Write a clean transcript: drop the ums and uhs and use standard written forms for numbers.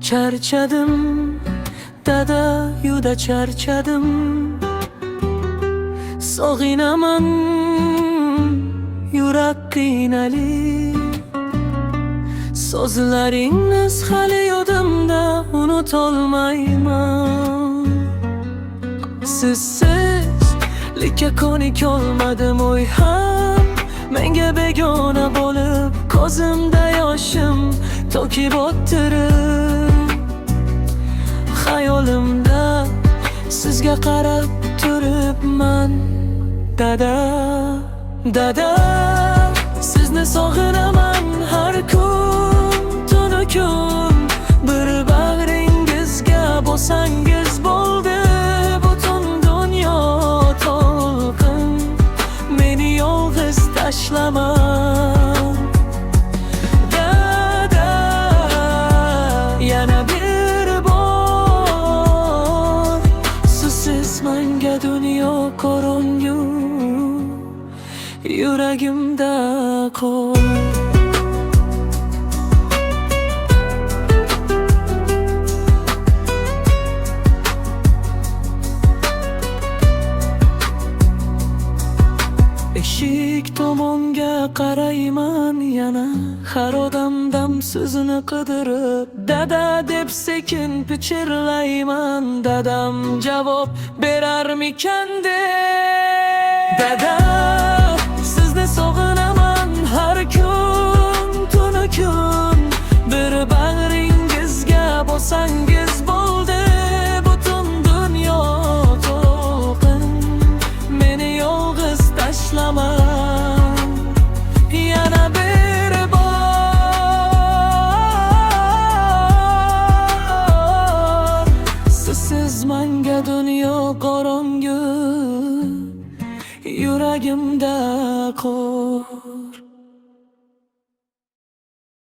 Charchadim, dada, juda charchadim. Sog'inaman, yurak qiynali. So'zlaringiz hali yodimda, unutolmayman. Sizsizlikka ko'nik olmadim, o'y ham menga begona bo'lib, ko'zimda yoshim to'kib o'ttirib. Xayolimda sizga qarab turibman, dada, dada. Sizni sog'inaman har kun, tunu kun. Bir bag'ringizga bo'lsangiz bo'ldi, butun dunyo to'lqin. Meni yolg'iz tashlama, dada. Yana bir bor, sizsiz menga dunyo qorong'u, yuragimda qor. Eshik tomonga qarayman yana, har odamdam sizni qidirib. Dada deb sekin pichirlayman, dadam javob berarmikan deb. Dada, sizni sog'inaman har kun, tunu kun. Bir bag'ringizga bo'lsangiz bo'ldi, butun dunyo to'lqin. Meni yolg'iz tashlama, yana bir bor. Sizsiz menga dunyo qorong'u, yuragimda qor.